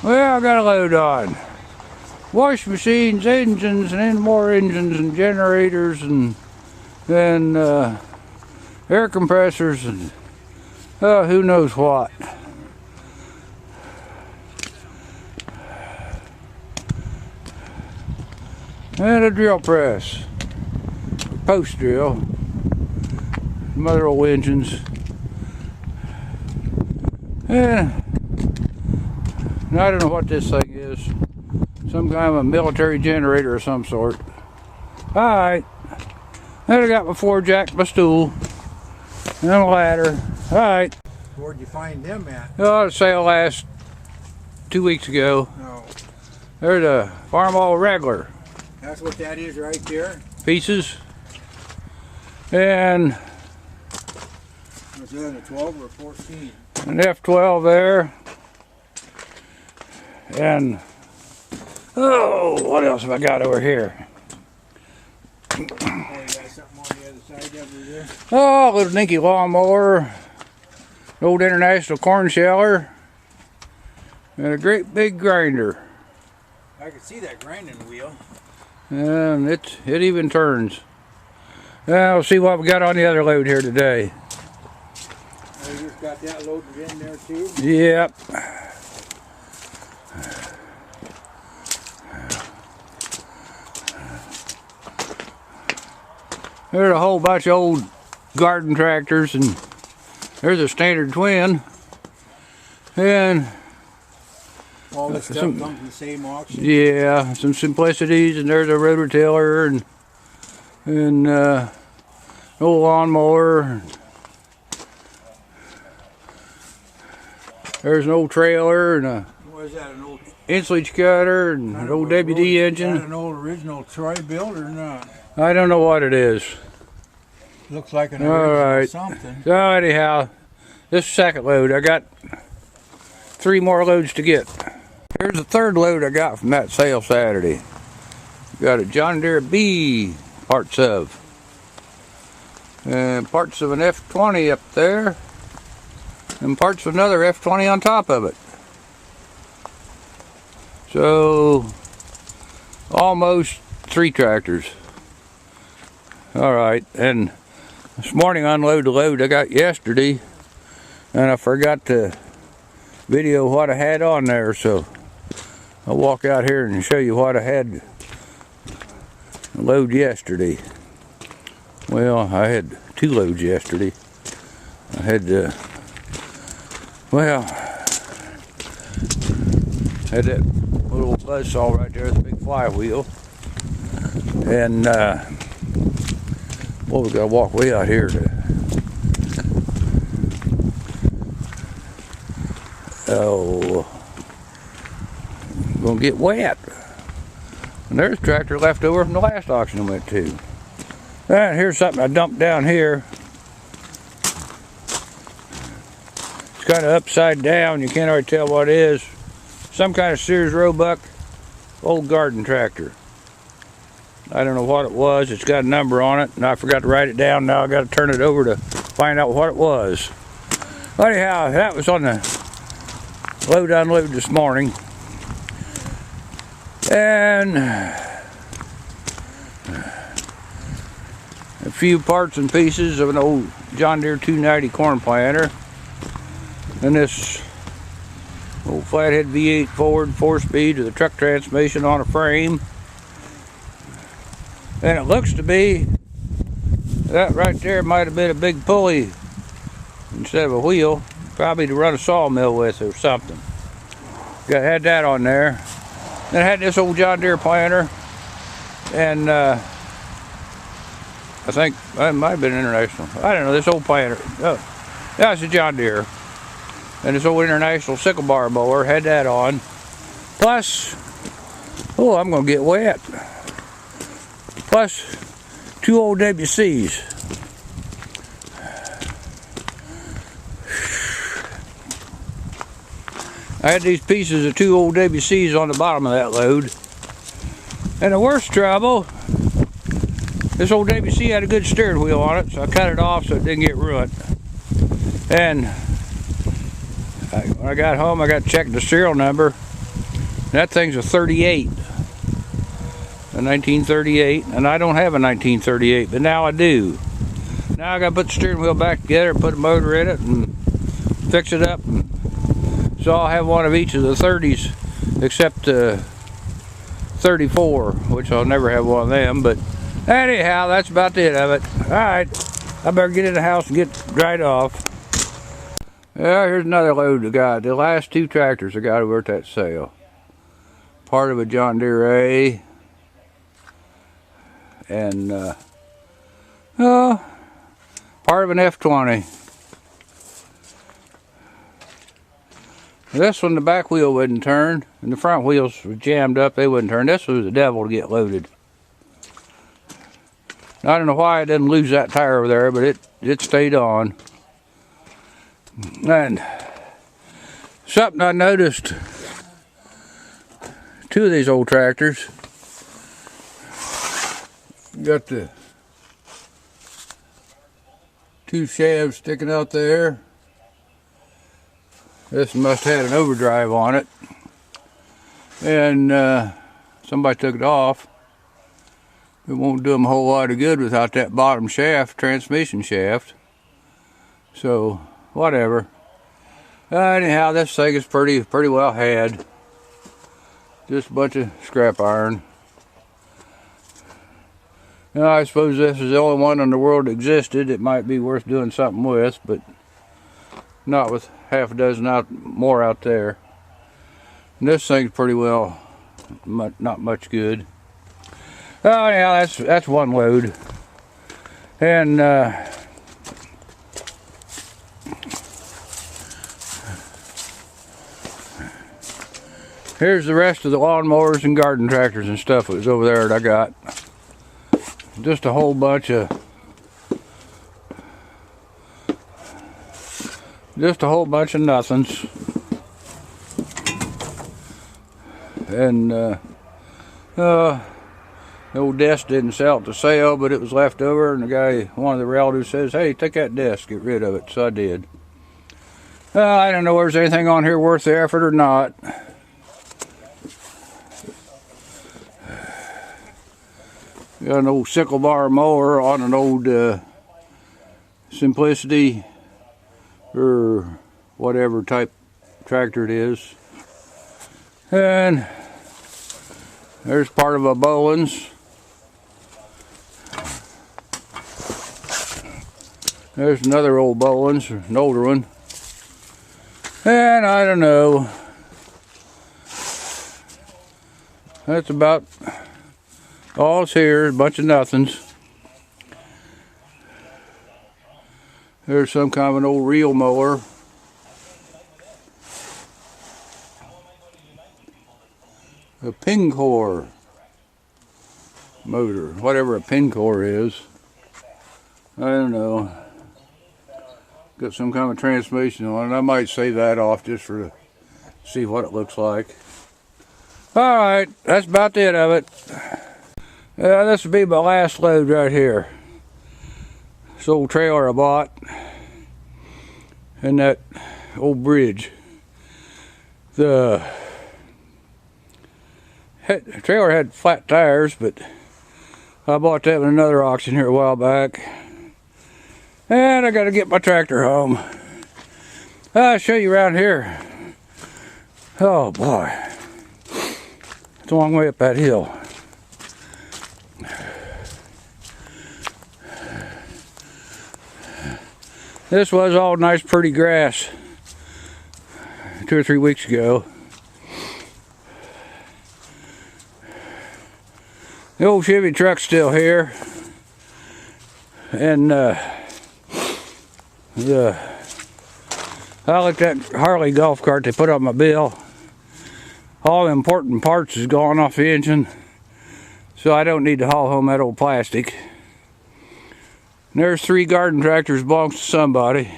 Well, I got a load on. Wash machines, engines, and then more engines and generators and air compressors and who knows what. And a drill press, post drill, some other old engines, and I don't know what this thing is. Some kind of a military generator of some sort. Alright. Then I got my floor jack, my stool, and a ladder. Alright. Where'd you find them at? Oh, sale last 2 weeks ago. No. There's a Farmall regular. That's what that is right there? Pieces. And was that a 12 or 14? An F12 there. And oh, what else have I got over here? Oh, you got something on the other side over there? Oh, a little dinky lawnmower, an old International corn sheller, and a great big grinder. I can see that grinding wheel. And it even turns. Now we'll see what we got on the other load here today. Oh, you just got that loaded in there too? Yep. There's a whole bunch of old garden tractors, and there's a standard twin, and all this stuff comes from the same auction? Yeah, some Simplicities, and there's a rototiller, and an old lawnmower. There's an old trailer, and a what is that, an old insulage cutter, and an old WD engine. Is that an old original Troy build or not? I don't know what it is. Looks like an original something. So anyhow, this second load, I got 3 more loads to get. Here's the third load I got from that sale Saturday. Got a John Deere B parts of. And parts of an F20 up there. And parts of another F20 on top of it. So, almost 3 tractors. Alright, and this morning I unloaded the load I got yesterday. And I forgot to video what I had on there, so I'll walk out here and show you what I had to load yesterday. Well, I had 2 loads yesterday. I had had that little buzzsaw right there with the big flywheel. And well, we gotta walk way out here to gonna get wet. And there's a tractor left over from the last auction I went to. And here's something I dumped down here. It's kind of upside down, you can't already tell what it is. Some kind of Sears Roebuck old garden tractor. I don't know what it was. It's got a number on it, and I forgot to write it down. Now I got to turn it over to find out what it was. Anyhow, that was on the load unload this morning. And a few parts and pieces of an old John Deere 290 corn planter. And this old flathead V8 Ford 4-speed with a truck transmission on a frame. And it looks to be that right there might have been a big pulley instead of a wheel, probably to run a sawmill with or something. Had that on there. Then I had this old John Deere planter, and I think it might have been International. I don't know, this old planter. Oh, yeah, it's a John Deere. And this old International sickle bar mower, had that on. Plus, oh, I'm gonna get wet. Plus 2 old WCs. I had these pieces of 2 old WCs on the bottom of that load. And the worst trouble, this old WC had a good steering wheel on it, so I cut it off so it didn't get ruined. And when I got home, I got to check the serial number. That thing's a 38. A 1938, and I don't have a 1938, but now I do. Now I gotta put the steering wheel back together, put a motor in it, and fix it up. So I'll have one of each of the 30s, except the 34, which I'll never have one of them. But anyhow, that's about it of it. Alright, I better get in the house and get dried off. Yeah, here's another load I got. The last 2 tractors I got over at that sale. Part of a John Deere A. And part of an F20. This one, the back wheel wouldn't turn, and the front wheels were jammed up, they wouldn't turn. This was the devil to get loaded. I don't know why I didn't lose that tire over there, but it stayed on. And something I noticed, 2 of these old tractors got the 2 shafts sticking out there. This must have had an overdrive on it, and somebody took it off. It won't do them a whole lot of good without that bottom shaft, transmission shaft. So whatever. Anyhow, this thing is pretty well had. Just a bunch of scrap iron. Now, I suppose this is the only one in the world that existed. It might be worth doing something with, but not with half a dozen more out there. And this thing's pretty well, not much good. Oh, anyhow, that's one load. And here's the rest of the lawnmowers and garden tractors and stuff that was over there that I got. Just a whole bunch of nothings. And the old desk didn't sell at the sale, but it was left over, and the guy, one of the relatives, says, "Hey, take that desk, get rid of it." So I did. I don't know if there's anything on here worth the effort or not. Got an old sickle bar mower on an old Simplicity or whatever type tractor it is. And there's part of a Bowen's. There's another old Bowen's, an older one. And I don't know. That's about all's here, a bunch of nothings. There's some kind of an old reel mower. A Pincor motor, whatever a Pincor is. I don't know. Got some kind of transmission on it. I might save that off just for to see what it looks like. Alright, that's about it of it. This will be my last load right here. This old trailer I bought. And that old bridge. The trailer had flat tires, but I bought that in another auction here a while back. And I gotta get my tractor home. I'll show you around here. Oh boy. It's a long way up that hill. This was all nice pretty grass 2 or 3 weeks ago. The old Chevy truck's still here. And I like that Harley golf cart they put on my bill. All the important parts is gone off the engine, so I don't need to haul home that old plastic. And there's 3 garden tractors, belongs to somebody.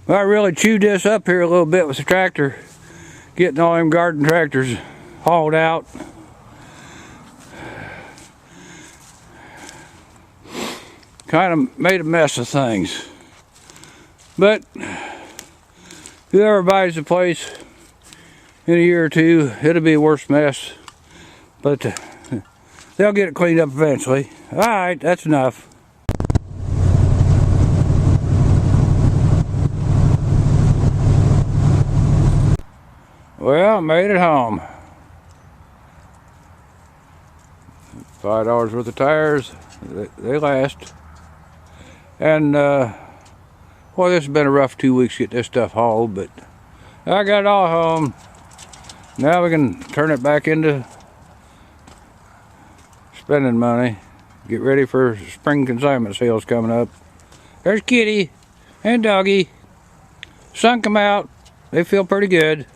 Well, I really chewed this up here a little bit with the tractor, getting all them garden tractors hauled out. Kind of made a mess of things. But whoever buys the place in a year or two, it'll be a worse mess. But they'll get it cleaned up eventually. Alright, that's enough. Well, made it home. $5 worth of tires. They last. And, well, this has been a rough 2 weeks to get this stuff hauled, but I got it all home. Now we can turn it back into spending money. Get ready for spring consignment sales coming up. There's Kitty and Doggy. Sun come out. They feel pretty good.